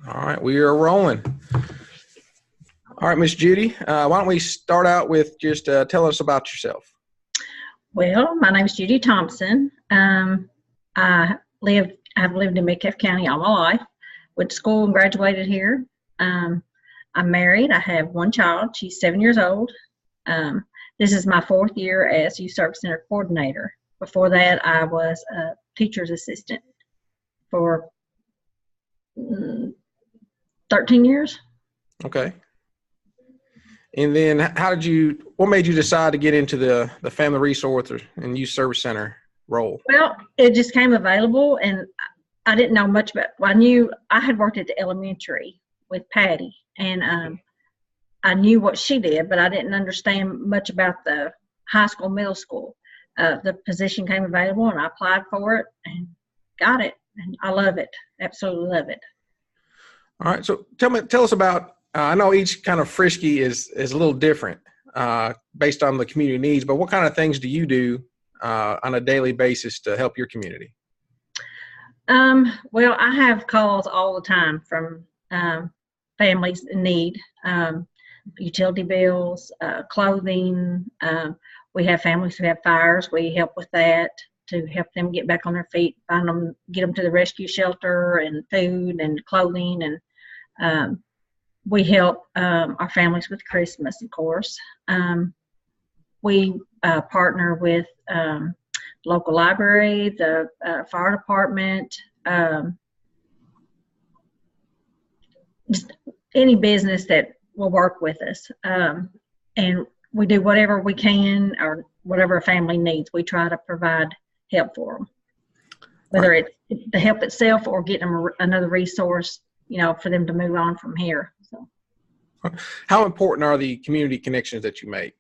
All right, we are rolling. All right, Miss Judy, why don't we start out with just tell us about yourself? Well, my name is Judy Thompson. I've lived in Metcalfe County all my life. Went to school and graduated here. I'm married. I have one child. She's 7 years old. This is my 4th year as Youth Service Center coordinator. Before that, I was a teacher's assistant for 13 years. Okay. And then what made you decide to get into the family resource and youth service center role? Well, it just came available, and I didn't know much about. Well, I had worked at the elementary with Patty, and I knew what she did, but I didn't understand much about the high school, middle school. The position came available, and I applied for it and got it, and I love it. Absolutely love it. All right. So tell us about. I know each kind of FRYSC is a little different based on the community needs, but what kind of things do you do on a daily basis to help your community? Well, I have calls all the time from families in need, utility bills, clothing. We have families who have fires. We help with that to help them get back on their feet, get them to the rescue shelter, and food and clothing. And we help our families with Christmas, of course. We partner with local library, the fire department, just any business that will work with us. And we do whatever we can, or whatever a family needs. We try to provide help for them, whether it's the help itself or getting them another resource, for them to move on from here. So, how important are the community connections that you make?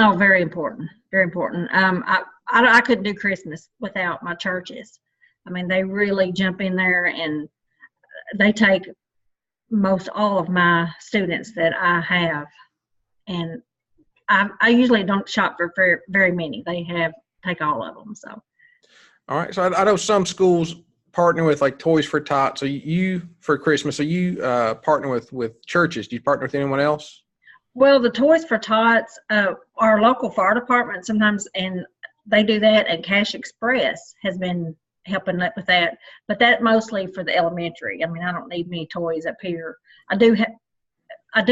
Oh, very important. Very important. I couldn't do Christmas without my churches. I mean, they really jump in there, and they take most all of my students that I have, and I usually don't shop for very, very many. They take all of them. So, all right. So I know some schools partner with like Toys for Tots. So for Christmas, partner with churches? Do you partner with anyone else? Well, the Toys for Tots, our local fire department sometimes, and they do that, and Cash Express has been helping with that, but that mostly for the elementary. I mean, I don't need many toys up here. I do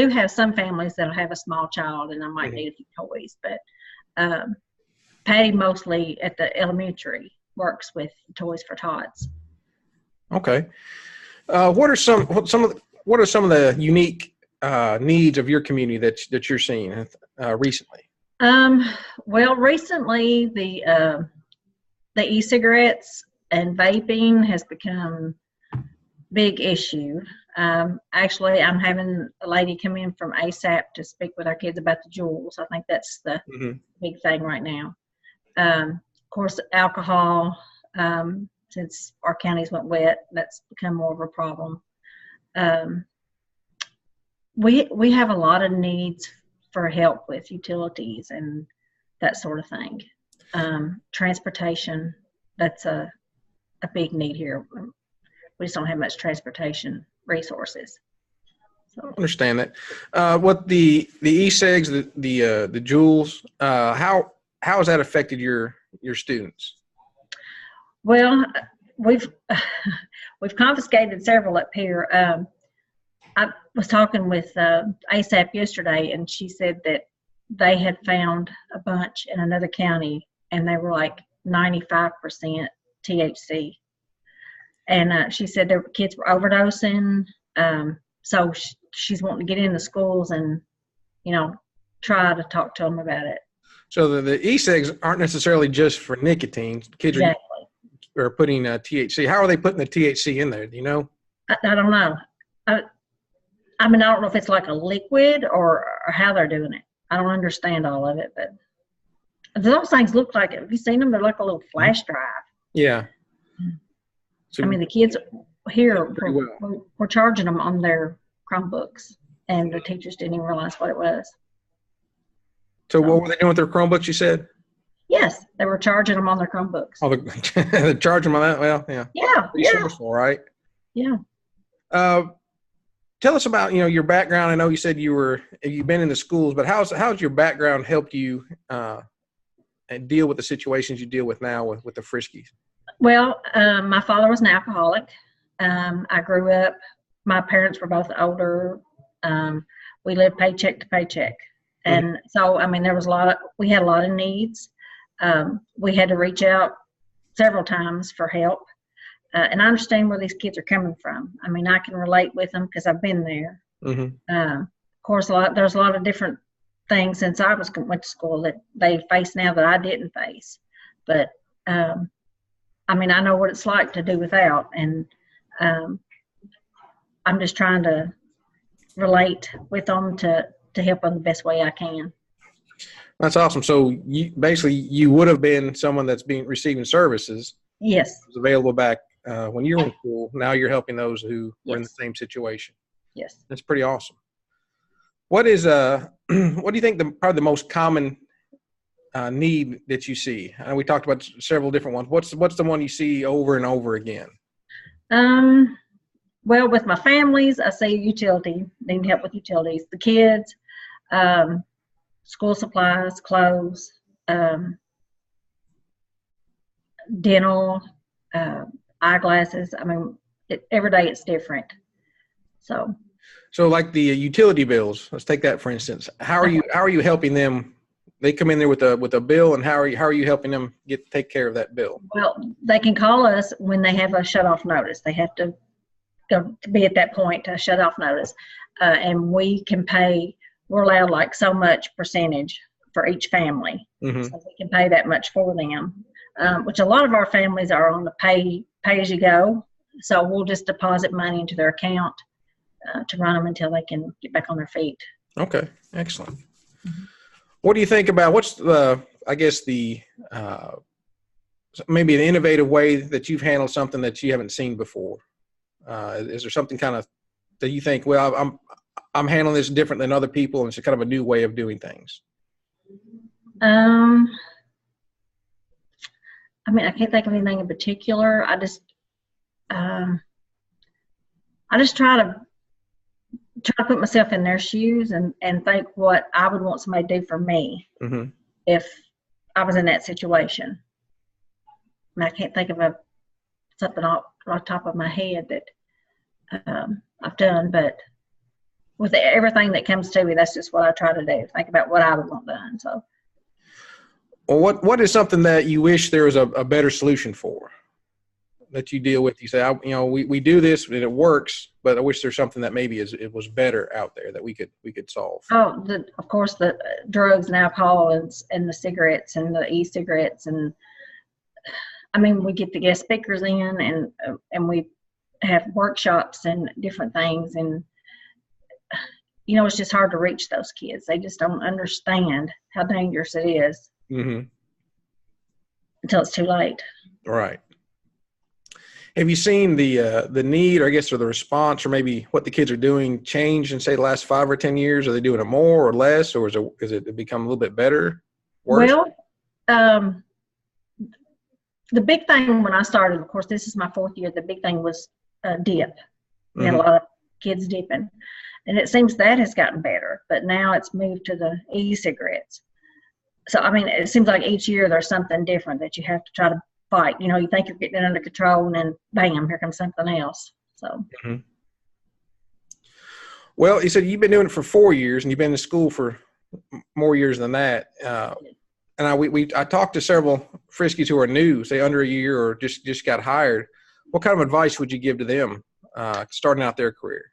have some families that'll have a small child, and I might need a few toys, but Patty mostly at the elementary works with Toys for Tots. Okay. What are some of the unique needs of your community that you're seeing recently? Well, recently the e-cigarettes and vaping has become a big issue. Actually, I'm having a lady come in from ASAP to speak with our kids about the Juuls. I think that's the big thing right now. Of course, alcohol, since our counties went wet, that's become more of a problem. We have a lot of needs for help with utilities and that sort of thing. Transportation, that's a big need here. We just don't have much transportation resources. So. I understand that. What the e-cigs, the Juuls, how has that affected your students? Well, we've confiscated several up here. I was talking with ASAP yesterday, and she said that they had found a bunch in another county, and they were like 95% THC. And she said their kids were overdosing. So she's wanting to get in the schools and, try to talk to them about it. So the e-cigs aren't necessarily just for nicotine. Kids are putting THC. How are they putting the THC in there? Do you know? I don't know. I mean, I don't know if it's like a liquid or how they're doing it. I don't understand all of it, but those things look like it. Have you seen them? They're like a little flash drive. Yeah. So, I mean, the kids here were charging them on their Chromebooks, and the teachers didn't even realize what it was. So what were they doing with their Chromebooks, you said? Yes, they were charging them on their Chromebooks. Oh, they're charging them on that? Well, yeah. Yeah. Pretty resourceful, right? Yeah. tell us about, your background. I know you said you've been in the schools, but how's your background helped you and deal with the situations you deal with now with the Friskies? Well, my father was an alcoholic. I grew up, my parents were both older. We lived paycheck to paycheck. And so, there was we had a lot of needs. We had to reach out several times for help. And I understand where these kids are coming from. I can relate with them because I've been there. Of course, there's a lot of different things since I went to school that they face now that I didn't face. But, I know what it's like to do without. And I'm just trying to relate with them to help them the best way I can. That's awesome. So you would have been someone that's receiving services. Yes. Was available back when you were in school. Now you're helping those who were in the same situation. Yes. That's pretty awesome. What is what do you think probably the most common need that you see? We talked about several different ones. What's the one you see over and over again? Well, with my families, I see utility. They need help with utilities. The kids, school supplies, clothes, dental, eyeglasses. Every day it's different. So like the utility bills, let's take that for instance. How are you helping them? They come in there with a bill, and how are you helping them take care of that bill? Well, they can call us when they have a shut-off notice. They have to go to be at that point to shut off notice, and we can pay. We're allowed like so much percentage for each family, so we can pay that much for them. Which a lot of our families are on the pay as you go, so we'll just deposit money into their account to run them until they can get back on their feet. Okay, excellent. What do you think about what's maybe an innovative way that you've handled something that you haven't seen before? Is there something kind of that you think, well, I'm handling this different than other people, and it's kind of a new way of doing things? I can't think of anything in particular. I just try to put myself in their shoes and think what I would want somebody to do for me if I was in that situation. I can't think of something off the top of my head that I've done, but with everything that comes to me, that's just what I try to do. Think about what I would want done. So, well, what is something that you wish there was a better solution for that you deal with? You say, we do this and it works, but I wish there's something that maybe it was better out there that we could solve. Oh, of course, the drugs and alcohol and the cigarettes and the e-cigarettes, and we get the guest speakers in and we have workshops and different things, and it's just hard to reach those kids. They just don't understand how dangerous it is until it's too late. Right. Have you seen the need, or the response, or maybe what the kids are doing change in, say, the last 5 or 10 years? Are they doing it more or less, or is it become a little bit better, worse? Well, the big thing when I started, of course, this is my 4th year, the big thing was dip. We had a lot of kids dipping. And it seems that has gotten better, but now it's moved to the e-cigarettes. So, it seems like each year there's something different that you have to try to fight. You think you're getting it under control, and then bam, here comes something else. So. Well, you said you've been doing it for 4 years, and you've been in school for more years than that. And I talked to several Friskies who are new, say under a year or just got hired. What kind of advice would you give to them starting out their career?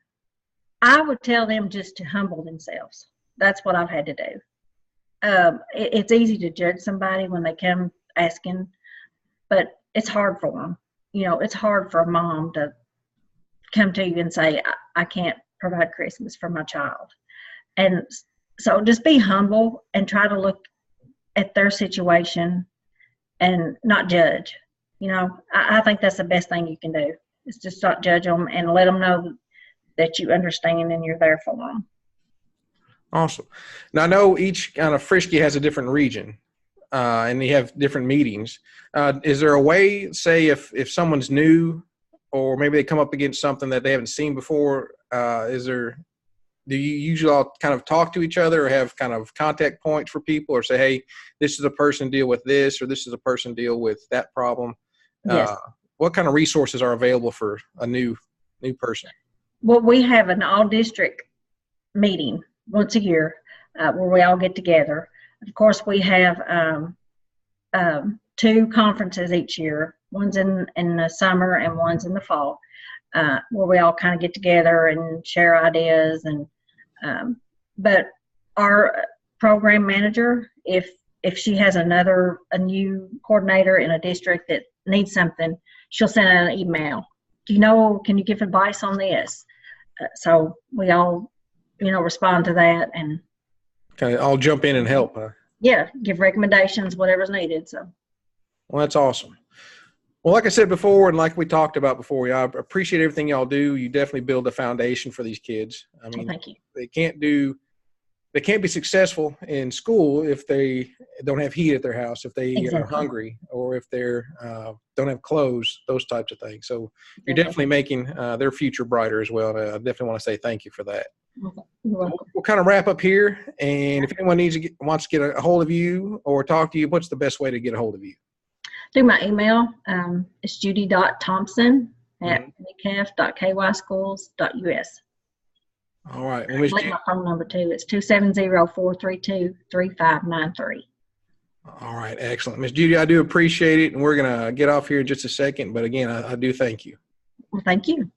I would tell them just to humble themselves. That's what I've had to do. It's easy to judge somebody when they come asking, but it's hard for them. It's hard for a mom to come to you and say, I can't provide Christmas for my child. And so just be humble and try to look at their situation and not judge. I think that's the best thing you can do, is just not judge them and let them know that you understand and you're there for them. Awesome. Now, I know each kind of Frisky has a different region, and they have different meetings. Is there a way, say, if someone's new or maybe they come up against something that they haven't seen before, do you usually all kind of talk to each other or have kind of contact points for people, or say, hey, this is a person deal with this, or this is a person deal with that problem? Yes. What kind of resources are available for a new person? Well, we have an all-district meeting once a year where we all get together. Of course, we have 2 conferences each year. One's in the summer and one's in the fall, where we all kind of get together and share ideas. And but our program manager, if she has a new coordinator in a district that needs something, she'll send out an email. Can you give advice on this? So we all, respond to that and kind of all jump in and help. Yeah, give recommendations, whatever's needed. So. Well, that's awesome. Well, like I said before, and like we talked about before, I appreciate everything y'all do. You definitely build a foundation for these kids. I mean, thank you. They can't be successful in school if they don't have heat at their house, if they are hungry, or if they're don't have clothes, those types of things. So you're definitely making their future brighter as well. I definitely want to say thank you for that. Okay. You're welcome. We'll kind of wrap up here, and if anyone wants to get a hold of you or talk to you, what's the best way to get a hold of you? Through my email. It's judy.thompson@metcalfe.kyschools.us. All right. Well, my phone number too. It's 270-432-3593. All right. Excellent. Ms. Judy, I do appreciate it. And we're going to get off here in just a second. But again, I do thank you. Well, thank you.